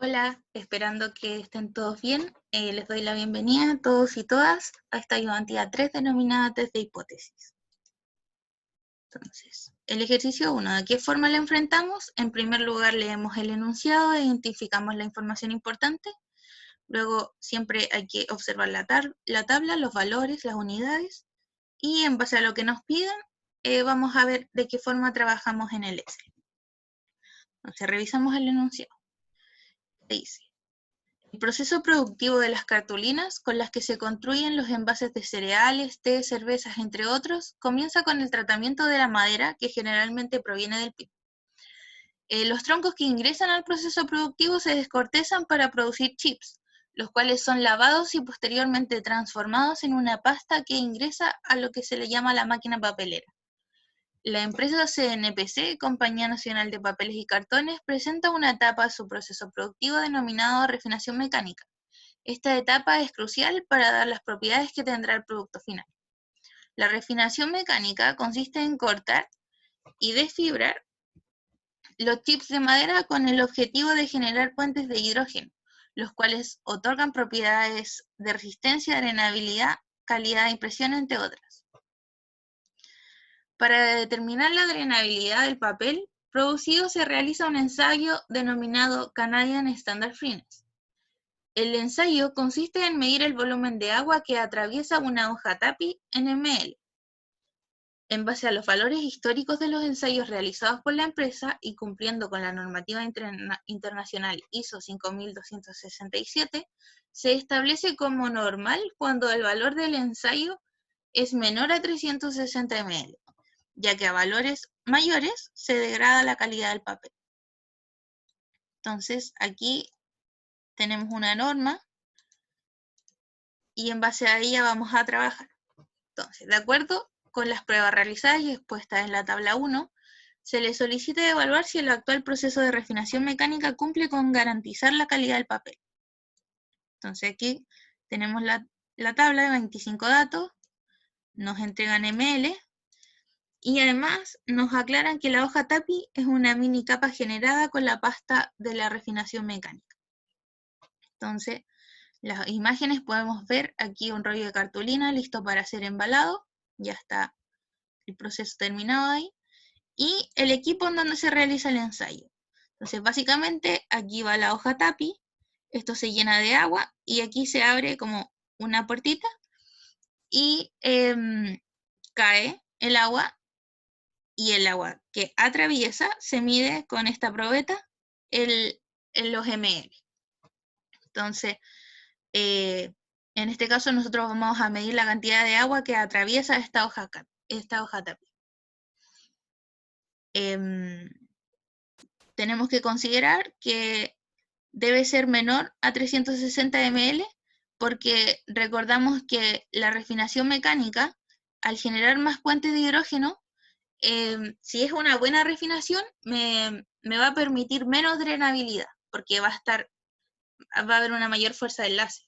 Hola, esperando que estén todos bien. Les doy la bienvenida a todos y todas a esta ayudantía 3 denominada test de hipótesis. Entonces, el ejercicio 1, ¿de qué forma la enfrentamos? En primer lugar, leemos el enunciado, identificamos la información importante. Luego, siempre hay que observar la tabla, los valores, las unidades. Y en base a lo que nos pidan, vamos a ver de qué forma trabajamos en el Excel. Entonces, revisamos el enunciado. Dice: el proceso productivo de las cartulinas, con las que se construyen los envases de cereales, té, cervezas, entre otros, comienza con el tratamiento de la madera, que generalmente proviene del pino. Los troncos que ingresan al proceso productivo se descortezan para producir chips, los cuales son lavados y posteriormente transformados en una pasta que ingresa a lo que se le llama la máquina papelera. La empresa CNPC, Compañía Nacional de Papeles y Cartones, presenta una etapa de su proceso productivo denominado refinación mecánica. Esta etapa es crucial para dar las propiedades que tendrá el producto final. La refinación mecánica consiste en cortar y desfibrar los chips de madera con el objetivo de generar puentes de hidrógeno, los cuales otorgan propiedades de resistencia, drenabilidad, calidad de impresión, entre otras. Para determinar la drenabilidad del papel producido se realiza un ensayo denominado Canadian Standard Furnace. El ensayo consiste en medir el volumen de agua que atraviesa una hoja TAPI en ml. En base a los valores históricos de los ensayos realizados por la empresa y cumpliendo con la normativa internacional ISO 5267, se establece como normal cuando el valor del ensayo es menor a 360 ml, ya que a valores mayores se degrada la calidad del papel. Entonces, aquí tenemos una norma y en base a ella vamos a trabajar. Entonces, de acuerdo con las pruebas realizadas y expuestas en la tabla 1, se le solicita evaluar si el actual proceso de refinación mecánica cumple con garantizar la calidad del papel. Entonces, aquí tenemos la tabla de 25 datos, nos entregan ml, y además nos aclaran que la hoja TAPI es una mini capa generada con la pasta de la refinación mecánica. Entonces, las imágenes podemos ver aquí un rollo de cartulina listo para ser embalado, ya está el proceso terminado ahí, y el equipo en donde se realiza el ensayo. Entonces, básicamente, aquí va la hoja TAPI, esto se llena de agua, y aquí se abre como una puertita, y cae el agua, y el agua que atraviesa se mide con esta probeta en los ml. Entonces, en este caso nosotros vamos a medir la cantidad de agua que atraviesa esta hoja TAPI. Tenemos que considerar que debe ser menor a 360 ml porque recordamos que la refinación mecánica, al generar más puentes de hidrógeno, si es una buena refinación, me va a permitir menos drenabilidad, porque va a haber una mayor fuerza de enlace.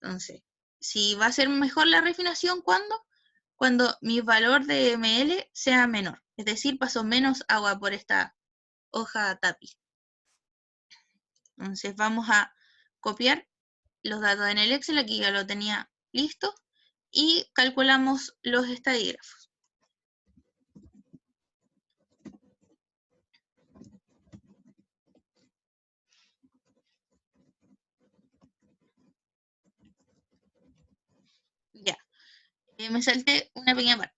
Entonces, si va a ser mejor la refinación, ¿cuándo? Cuando mi valor de ml sea menor, es decir, paso menos agua por esta hoja TAPI. Entonces vamos a copiar los datos en el Excel, aquí ya lo tenía listo, y calculamos los estadígrafos. Ya, me salté una pequeña parte,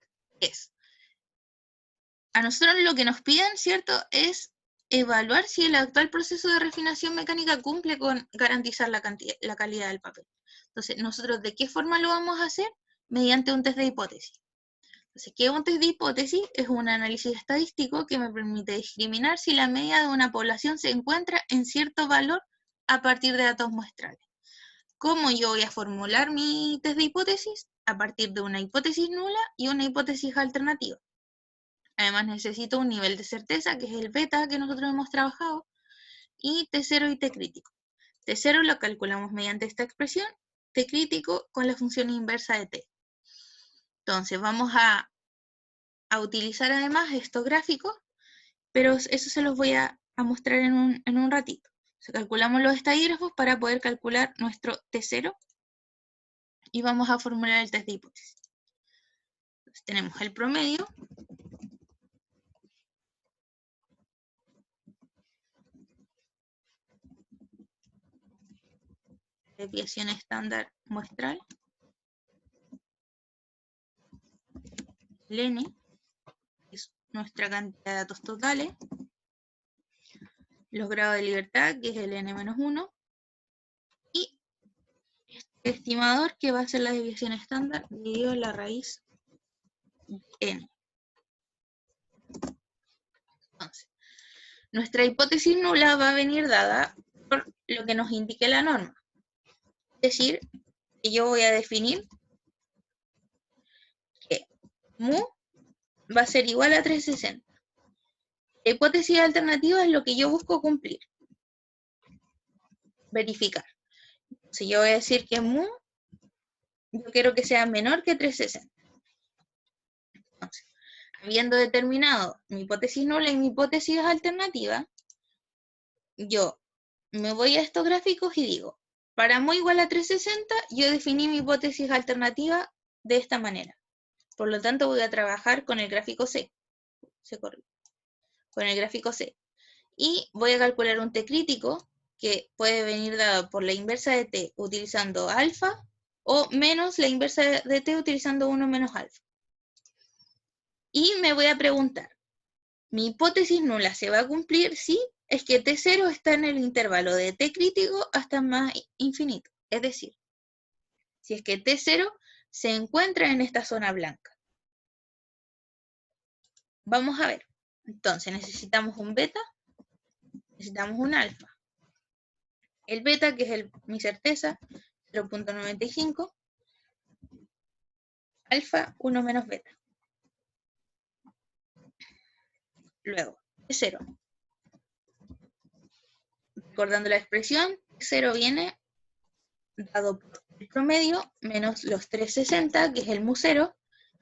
a nosotros lo que nos piden, ¿cierto?, es evaluar si el actual proceso de refinación mecánica cumple con garantizar la calidad del papel. Entonces, ¿nosotros de qué forma lo vamos a hacer? Mediante un test de hipótesis. Entonces, ¿qué es un test de hipótesis? Es un análisis estadístico que me permite discriminar si la media de una población se encuentra en cierto valor a partir de datos muestrales. ¿Cómo yo voy a formular mi test de hipótesis? A partir de una hipótesis nula y una hipótesis alternativa. Además necesito un nivel de certeza, que es el beta que nosotros hemos trabajado, y T0 y T crítico. T0 lo calculamos mediante esta expresión, T crítico con la función inversa de T. Entonces vamos a utilizar además estos gráficos, pero eso se los voy a mostrar en un ratito. Calculamos los estadígrafos para poder calcular nuestro T0 y vamos a formular el test de hipótesis. Entonces, tenemos el promedio, desviación estándar muestral, el N, que es nuestra cantidad de datos totales, los grados de libertad, que es el N-1, y este estimador, que va a ser la desviación estándar dividido en la raíz N. Entonces, nuestra hipótesis nula va a venir dada por lo que nos indique la norma. Es decir, que yo voy a definir que mu va a ser igual a 360. La hipótesis alternativa es lo que yo busco cumplir. Verificar. Si yo voy a decir que mu, yo quiero que sea menor que 360. Entonces, habiendo determinado mi hipótesis nula y mi hipótesis alternativa, yo me voy a estos gráficos y digo, para mu igual a 360, yo definí mi hipótesis alternativa de esta manera. Por lo tanto, voy a trabajar con el gráfico C. Con el gráfico C. Y voy a calcular un T crítico que puede venir dado por la inversa de T utilizando alfa o menos la inversa de T utilizando 1 menos alfa. Y me voy a preguntar, ¿mi hipótesis nula se va a cumplir? Sí, es que T0 está en el intervalo de T crítico hasta más infinito. Es decir, si es que T0 se encuentra en esta zona blanca. Vamos a ver. Entonces necesitamos un beta, necesitamos un alfa. El beta, que es mi certeza, 0.95. Alfa, 1 menos beta. Luego, T0. Recordando la expresión, T0 viene dado por el promedio menos los 360, que es el mu0,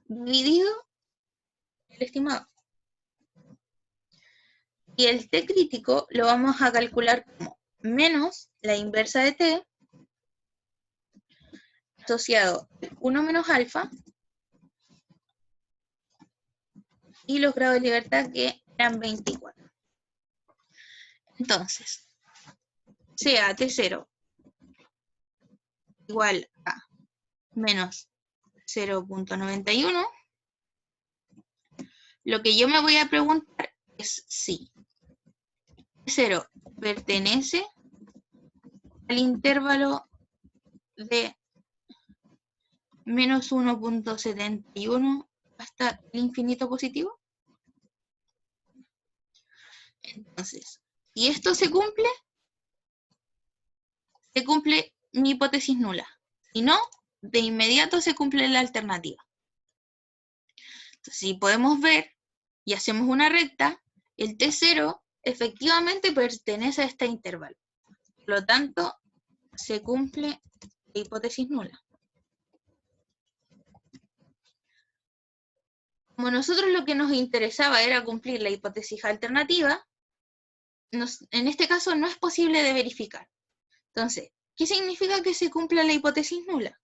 dividido el estimado. Y el T crítico lo vamos a calcular como menos la inversa de T asociado 1 menos alfa y los grados de libertad, que eran 24. Entonces, sea T0 igual a menos 0.91, lo que yo me voy a preguntar es si T0 pertenece al intervalo de menos 1.71 hasta el infinito positivo. Entonces, si esto se cumple mi hipótesis nula. Si no, de inmediato se cumple la alternativa. Entonces, si podemos ver y hacemos una recta, el T0 efectivamente pertenece a este intervalo. Por lo tanto, se cumple la hipótesis nula. Como nosotros lo que nos interesaba era cumplir la hipótesis alternativa, en este caso no es posible de verificar. Entonces, ¿qué significa que se cumpla la hipótesis nula?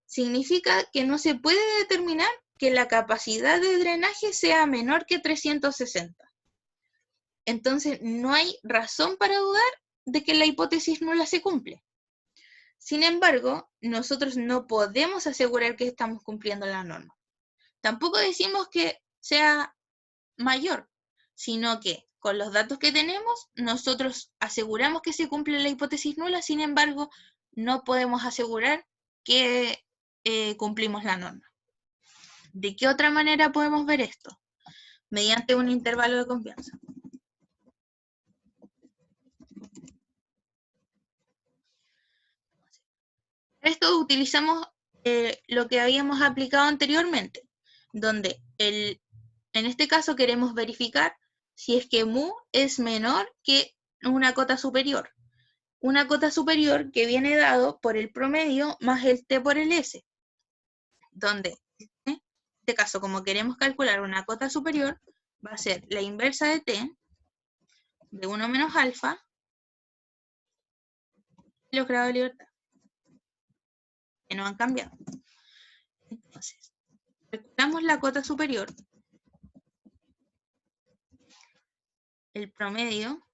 Significa que no se puede determinar que la capacidad de drenaje sea menor que 360. Entonces, no hay razón para dudar de que la hipótesis nula se cumple. Sin embargo, nosotros no podemos asegurar que estamos cumpliendo la norma. Tampoco decimos que sea mayor, sino que con los datos que tenemos, nosotros aseguramos que se cumple la hipótesis nula, sin embargo, no podemos asegurar que cumplimos la norma. ¿De qué otra manera podemos ver esto? Mediante un intervalo de confianza. Esto utilizamos lo que habíamos aplicado anteriormente, donde en este caso queremos verificar si es que mu es menor que una cota superior. Una cota superior que viene dado por el promedio más el t por el s, donde en este caso, como queremos calcular una cota superior, va a ser la inversa de t de 1 menos alfa los grados de libertad, que no han cambiado. Entonces, calculamos la cota superior, el promedio,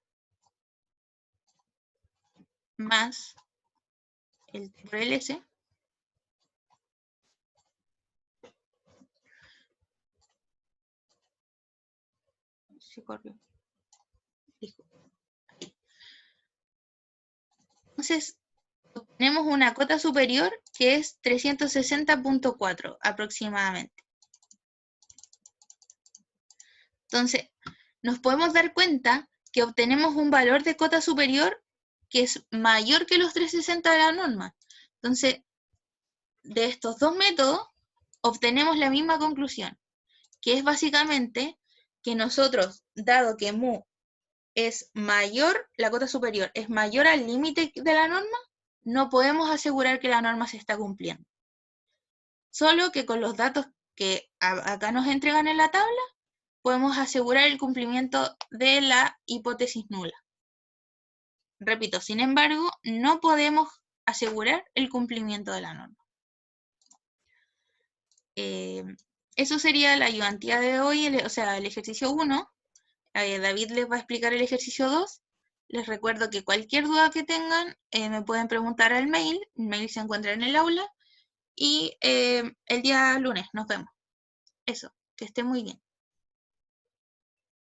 más el T por el S, se corrió. Entonces, tenemos una cota superior que es 360.4 aproximadamente. Entonces, nos podemos dar cuenta que obtenemos un valor de cota superior que es mayor que los 360 de la norma. Entonces, de estos dos métodos, obtenemos la misma conclusión, que es básicamente que nosotros, dado que mu es mayor, la cota superior es mayor al límite de la norma, no podemos asegurar que la norma se está cumpliendo. Solo que con los datos que acá nos entregan en la tabla, podemos asegurar el cumplimiento de la hipótesis nula. Repito, sin embargo, no podemos asegurar el cumplimiento de la norma. Eso sería la ayudantía de hoy, o sea, el ejercicio 1. David les va a explicar el ejercicio 2. Les recuerdo que cualquier duda que tengan me pueden preguntar al mail. El mail se encuentra en el aula. Y el día lunes nos vemos. Eso, que esté muy bien.